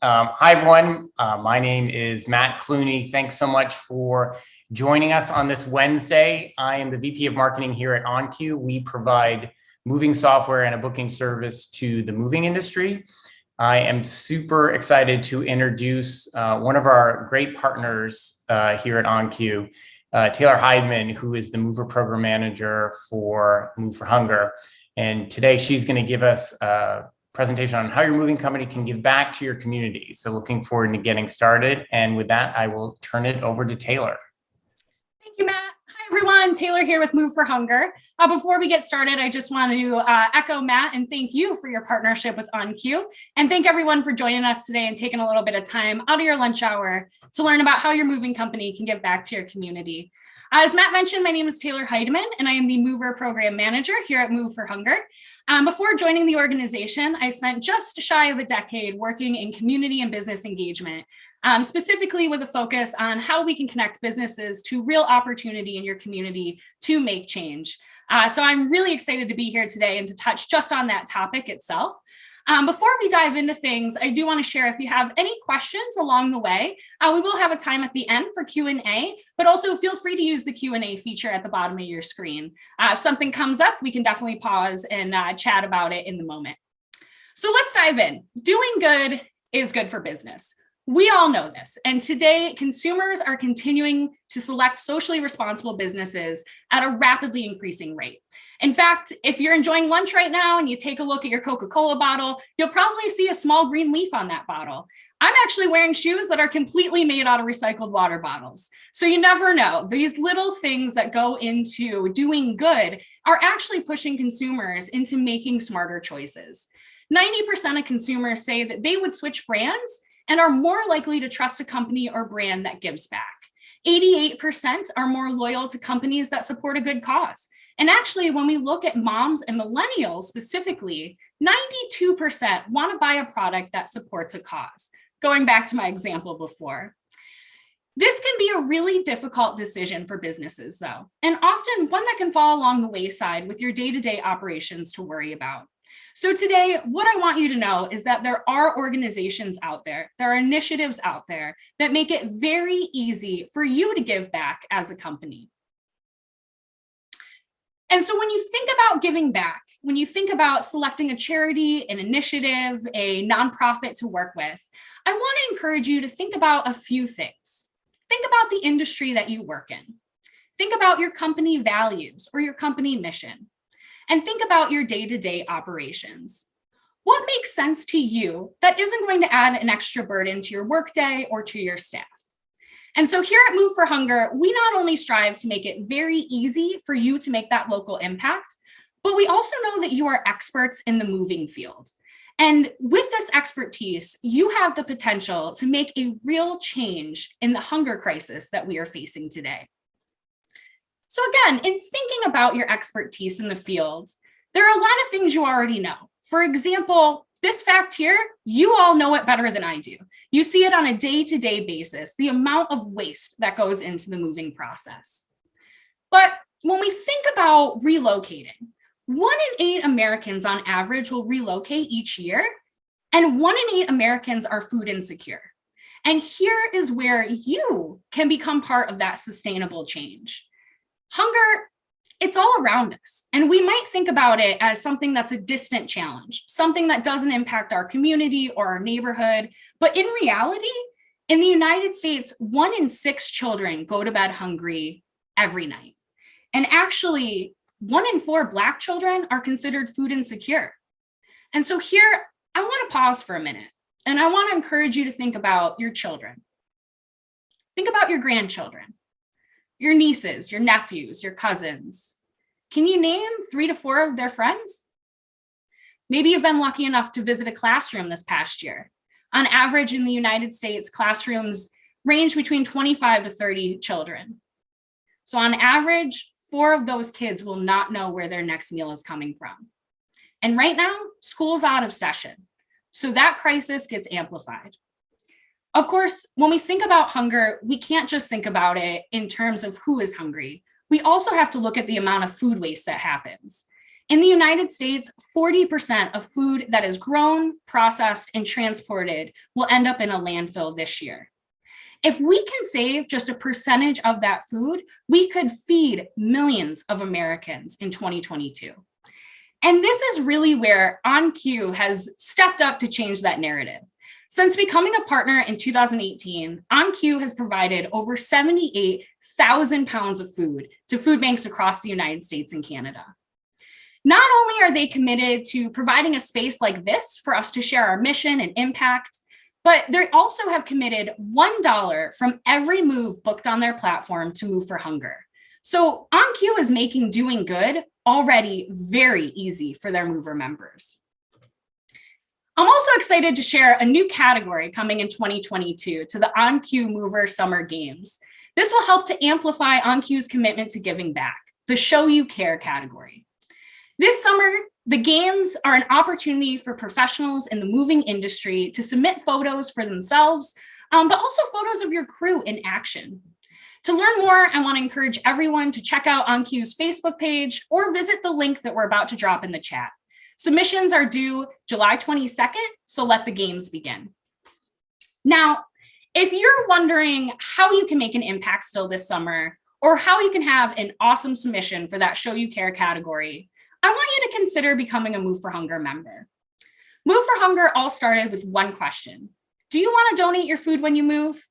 Hi, everyone. My name is Matt Clooney. Thanks so much for joining us on this Wednesday. I am the VP of Marketing here at OnCue. We provide moving software and a booking service to the moving industry. I am super excited to introduce one of our great partners here at OnCue, Taylor Heidemann, who is the Mover Program Manager for Move for Hunger. And today she's going to give us a presentation on how your moving company can give back to your community. So looking forward to getting started. And with that, I will turn it over to Taylor. Thank you, Matt. Hi, everyone. Taylor here with Move for Hunger. Before we get started, I just want to echo Matt and thank you for your partnership with OnCue. And thank everyone for joining us today and taking a little bit of time out of your lunch hour to learn about how your moving company can give back to your community. As Matt mentioned, my name is Taylor Heidemann, and I am the Mover Program Manager here at Move for Hunger. Before joining the organization, I spent just shy of a decade working in community and business engagement, specifically with a focus on how we can connect businesses to real opportunity in your community to make change. So I'm really excited to be here today and to touch just on that topic itself. Before we dive into things, I do want to share if you have any questions along the way, we will have a time at the end for Q&A, but also feel free to use the Q&A feature at the bottom of your screen. If something comes up, we can definitely pause and chat about it in the moment. So let's dive in. Doing good is good for business. We all know this, and today consumers are continuing to select socially responsible businesses at a rapidly increasing rate. In fact, if you're enjoying lunch right now and you take a look at your Coca-Cola bottle, you'll probably see a small green leaf on that bottle. I'm actually wearing shoes that are completely made out of recycled water bottles. So you never know. These little things that go into doing good are actually pushing consumers into making smarter choices. 90% of consumers say that they would switch brands and are more likely to trust a company or brand that gives back. 88% are more loyal to companies that support a good cause. And actually, when we look at moms and millennials specifically, 92% want to buy a product that supports a cause. Going back to my example before. This can be a really difficult decision for businesses, though, and often one that can fall along the wayside with your day-to-day operations to worry about. So today, what I want you to know is that there are organizations out there are initiatives out there that make it very easy for you to give back as a company. And so when you think about giving back, when you think about selecting a charity, an initiative, a nonprofit to work with, I want to encourage you to think about a few things. Think about the industry that you work in. Think about your company values or your company mission. And think about your day-to-day operations. What makes sense to you that isn't going to add an extra burden to your workday or to your staff? And so here at Move for Hunger, we not only strive to make it very easy for you to make that local impact, but we also know that you are experts in the moving field. And with this expertise, you have the potential to make a real change in the hunger crisis that we are facing today. So again, in thinking about your expertise in the field, there are a lot of things you already know. For example, this fact here, you all know it better than I do. You see it on a day-to-day basis, the amount of waste that goes into the moving process. But when we think about relocating, 1 in 8 Americans on average will relocate each year, and 1 in 8 Americans are food insecure. And here is where you can become part of that sustainable change. Hunger, it's all around us, and we might think about it as something that's a distant challenge, something that doesn't impact our community or our neighborhood. But in reality, in the United States, 1 in 6 children go to bed hungry every night. And actually, 1 in 4 Black children are considered food insecure. And so here, I want to pause for a minute, and I want to encourage you to think about your children. Think about your grandchildren. Your nieces, your nephews, your cousins. Can you name 3 to 4 of their friends? Maybe you've been lucky enough to visit a classroom this past year. On average in the United States, classrooms range between 25 to 30 children. So on average, 4 of those kids will not know where their next meal is coming from. And right now, school's out of session. So that crisis gets amplified. Of course, when we think about hunger, we can't just think about it in terms of who is hungry. We also have to look at the amount of food waste that happens. In the United States, 40% of food that is grown, processed, and transported will end up in a landfill this year. If we can save just a percentage of that food, we could feed millions of Americans in 2022. And this is really where OnCue has stepped up to change that narrative. Since becoming a partner in 2018, OnCue has provided over 78,000 pounds of food to food banks across the United States and Canada. Not only are they committed to providing a space like this for us to share our mission and impact, but they also have committed $1 from every move booked on their platform to Move for Hunger. So OnCue is making doing good already very easy for their mover members. I'm also excited to share a new category coming in 2022 to the OnCue Mover Summer Games. This will help to amplify OnCue's commitment to giving back, the Show You Care category. This summer, the games are an opportunity for professionals in the moving industry to submit photos for themselves, but also photos of your crew in action. To learn more, I want to encourage everyone to check out OnCue's Facebook page or visit the link that we're about to drop in the chat. Submissions are due July 22nd, so let the games begin. Now, if you're wondering how you can make an impact still this summer, or how you can have an awesome submission for that Show You Care category, I want you to consider becoming a Move for Hunger member. Move for Hunger all started with one question. Do you want to donate your food when you move?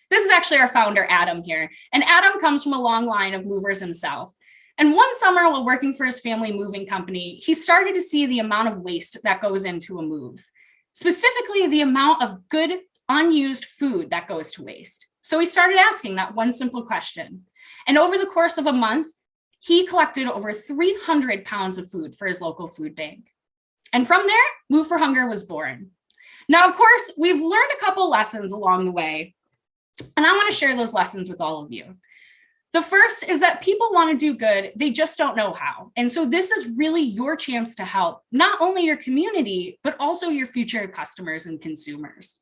This is actually our founder, Adam, here. And Adam comes from a long line of movers himself. And one summer while working for his family moving company, he started to see the amount of waste that goes into a move, specifically the amount of good unused food that goes to waste. So he started asking that one simple question. And over the course of a month, he collected over 300 pounds of food for his local food bank. And from there, Move for Hunger was born. Now, of course, we've learned a couple lessons along the way, and I want to share those lessons with all of you. The first is that people want to do good, they just don't know how. And so this is really your chance to help not only your community, but also your future customers and consumers.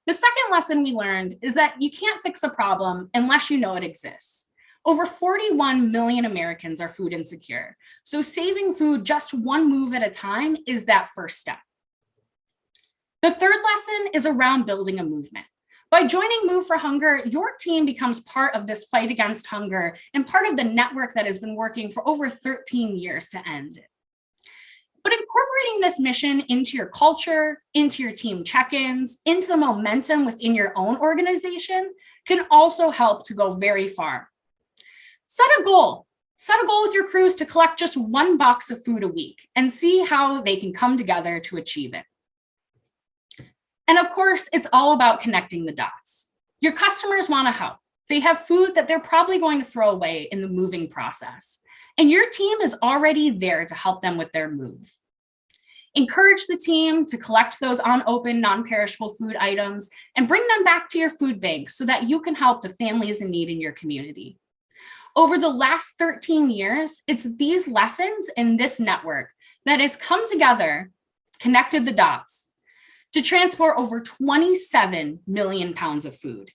The second lesson we learned is that you can't fix a problem unless you know it exists. Over 41 million Americans are food insecure. So saving food just one move at a time is that first step. The third lesson is around building a movement. By joining Move for Hunger, your team becomes part of this fight against hunger and part of the network that has been working for over 13 years to end it. But incorporating this mission into your culture, into your team check-ins, into the momentum within your own organization can also help to go very far. Set a goal. Set a goal with your crews to collect just one box of food a week and see how they can come together to achieve it. And of course, it's all about connecting the dots. Your customers want to help. They have food that they're probably going to throw away in the moving process. And your team is already there to help them with their move. Encourage the team to collect those unopened, non-perishable food items and bring them back to your food bank so that you can help the families in need in your community. Over the last 13 years, it's these lessons in this network that has come together, connected the dots, to transport over 27 million pounds of food.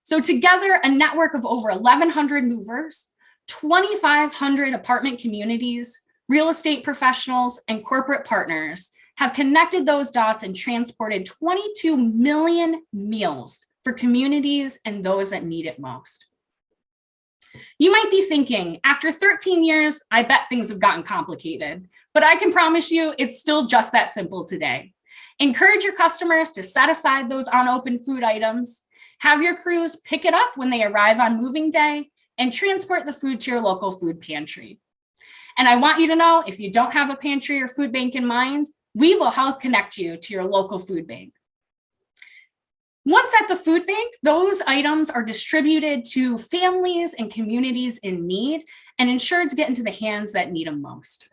So together, a network of over 1,100 movers, 2,500 apartment communities, real estate professionals, and corporate partners have connected those dots and transported 22 million meals for communities and those that need it most. You might be thinking, after 13 years, I bet things have gotten complicated, but I can promise you it's still just that simple today. Encourage your customers to set aside those unopened food items, have your crews pick it up when they arrive on moving day, and transport the food to your local food pantry. And I want you to know, if you don't have a pantry or food bank in mind, we will help connect you to your local food bank. Once at the food bank, those items are distributed to families and communities in need and ensured to get into the hands that need them most.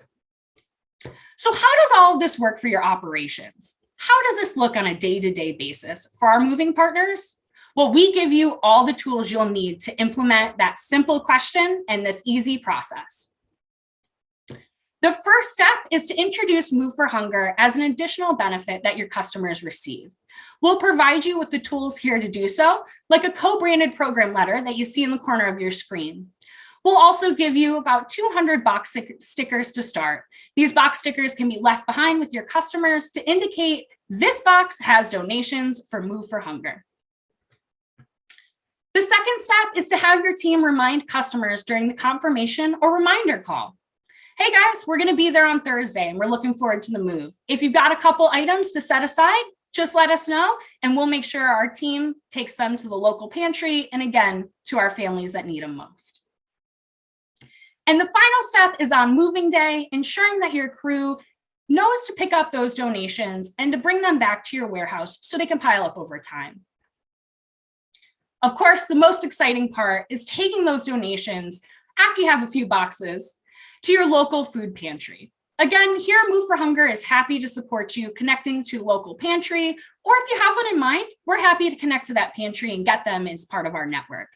So how does all of this work for your operations? How does this look on a day-to-day basis for our moving partners? Well, we give you all the tools you'll need to implement that simple question and this easy process. The first step is to introduce Move for Hunger as an additional benefit that your customers receive. We'll provide you with the tools here to do so, like a co-branded program letter that you see in the corner of your screen. We'll also give you about 200 box stickers to start. These box stickers can be left behind with your customers to indicate this box has donations for Move for Hunger. The second step is to have your team remind customers during the confirmation or reminder call. Hey guys, we're going to be there on Thursday and we're looking forward to the move. If you've got a couple items to set aside, just let us know and we'll make sure our team takes them to the local pantry and again, to our families that need them most. And the final step is on moving day, ensuring that your crew knows to pick up those donations and to bring them back to your warehouse so they can pile up over time. Of course, the most exciting part is taking those donations after you have a few boxes to your local food pantry. Again, here Move for Hunger is happy to support you connecting to a local pantry, or if you have one in mind, we're happy to connect to that pantry and get them as part of our network.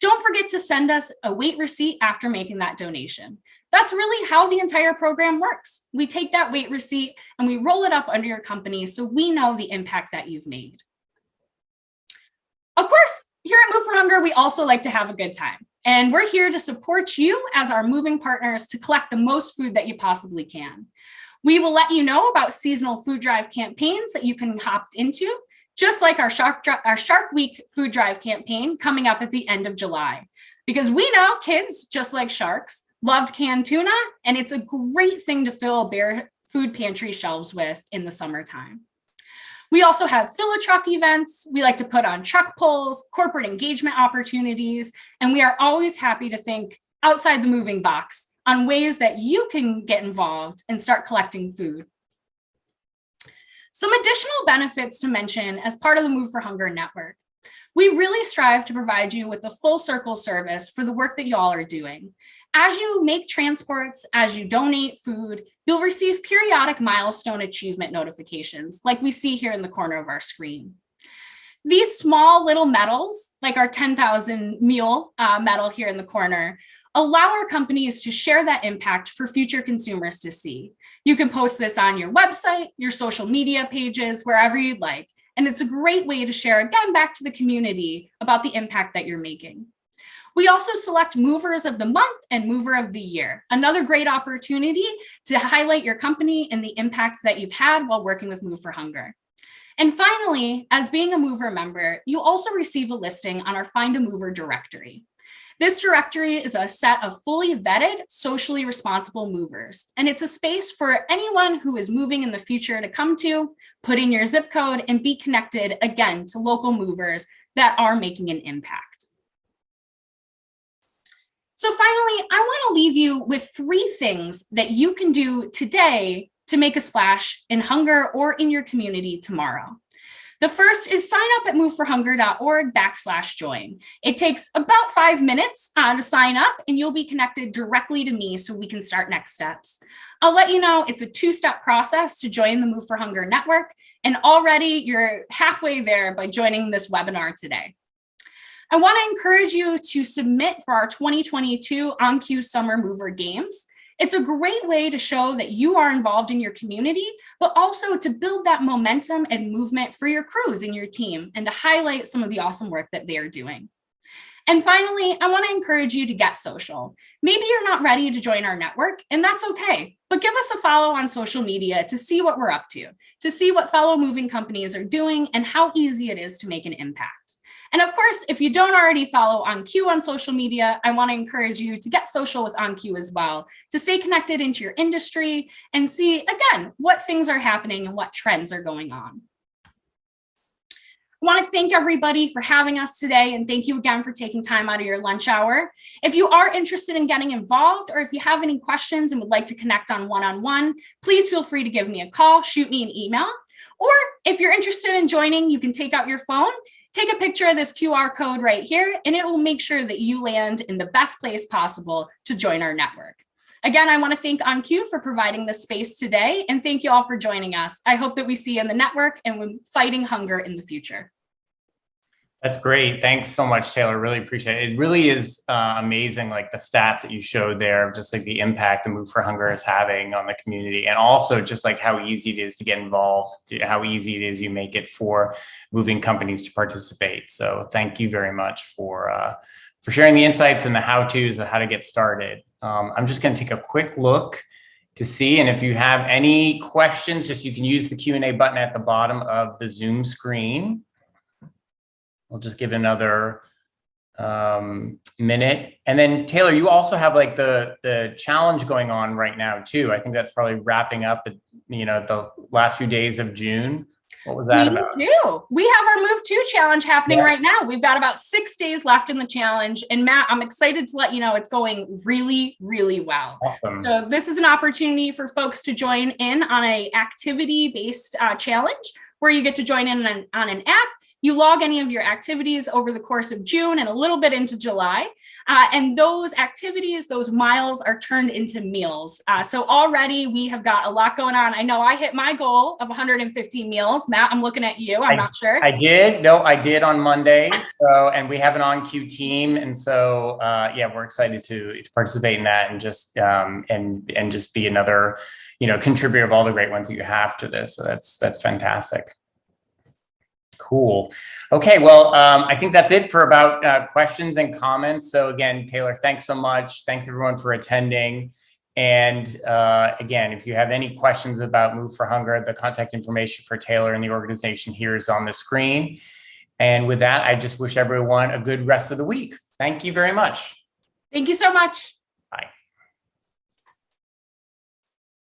Don't forget to send us a weight receipt after making that donation. That's really how the entire program works. We take that weight receipt and we roll it up under your company so we know the impact that you've made. Of course, here at Move for Hunger, we also like to have a good time. And we're here to support you as our moving partners to collect the most food that you possibly can. We will let you know about seasonal food drive campaigns that you can opt into, just like our Shark Week food drive campaign coming up at the end of July. Because we know kids, just like sharks, loved canned tuna, and it's a great thing to fill Bear food pantry shelves with in the summertime. We also have fill-a-truck events. We like to put on truck pulls, corporate engagement opportunities, and we are always happy to think outside the moving box on ways that you can get involved and start collecting food. Some additional benefits to mention as part of the Move for Hunger network. We really strive to provide you with the full circle service for the work that y'all are doing. As you make transports, as you donate food, you'll receive periodic milestone achievement notifications like we see here in the corner of our screen. These small little medals, like our 10,000 meal medal here in the corner, allow our companies to share that impact for future consumers to see. You can post this on your website, your social media pages, wherever you'd like. And it's a great way to share again back to the community about the impact that you're making. We also select Movers of the Month and Mover of the Year, another great opportunity to highlight your company and the impact that you've had while working with Move for Hunger. And finally, as being a Mover member, you also receive a listing on our Find a Mover directory. This directory is a set of fully vetted, socially responsible movers, and it's a space for anyone who is moving in the future to come to, put in your zip code, and be connected again to local movers that are making an impact. So finally, I want to leave you with 3 things that you can do today to make a splash in hunger or in your community tomorrow. The first is sign up at moveforhunger.org/join. It takes about 5 minutes to sign up and you'll be connected directly to me so we can start next steps. I'll let you know it's a 2-step process to join the Move for Hunger network, and already you're halfway there by joining this webinar today. I want to encourage you to submit for our 2022 OnCue Summer Mover Games. It's a great way to show that you are involved in your community, but also to build that momentum and movement for your crews and your team and to highlight some of the awesome work that they are doing. And finally, I want to encourage you to get social. Maybe you're not ready to join our network, and that's okay, but give us a follow on social media to see what we're up to see what fellow moving companies are doing and how easy it is to make an impact. And of course, if you don't already follow OnCue on social media, I want to encourage you to get social with OnCue as well, to stay connected into your industry and see, again, what things are happening and what trends are going on. I want to thank everybody for having us today, and thank you again for taking time out of your lunch hour. If you are interested in getting involved, or if you have any questions and would like to connect on one-on-one, please feel free to give me a call, shoot me an email. Or if you're interested in joining, you can take out your phone, take a picture of this QR code right here, and it will make sure that you land in the best place possible to join our network. Again, I want to thank OnCue for providing this space today, and thank you all for joining us. I hope that we see you in the network and fighting hunger in the future. That's great. Thanks so much, Taylor. Really appreciate it. It really is amazing, like the stats that you showed there, of just like the impact the Move for Hunger is having on the community, and also just like how easy it is to get involved, how easy it is you make it for moving companies to participate. So thank you very much for for sharing the insights and the how-tos of how to get started. I'm just going to take a quick look to see, and if you have any questions, just you can use the Q&A button at the bottom of the Zoom screen. We'll just give it another minute. And then Taylor, you also have like the challenge going on right now too. I think that's probably wrapping up at, the last few days of June. What was that about? We do. We have our Move 2 challenge happening right now. We've got about 6 days left in the challenge. And Matt, I'm excited to let you know it's going really, really well. Awesome. So this is an opportunity for folks to join in on a activity-based challenge where you get to join in on an app. You log any of your activities over the course of June and a little bit into July. And those activities, those miles are turned into meals. So already we have got a lot going on. I know I hit my goal of 150 meals. Matt, I'm looking at you. I'm not sure. I did. No, I did on Monday. So, and we have an OnCue team. And so, yeah, we're excited to participate in that and just, and just be another, contributor of all the great ones that you have to this. So that's fantastic. Cool. Okay, well, I think that's it for about questions and comments. So again, Taylor, thanks so much. Thanks everyone for attending. And again, if you have any questions about Move for Hunger, the contact information for Taylor and the organization here is on the screen. And with that, I just wish everyone a good rest of the week. Thank you very much. Thank you so much.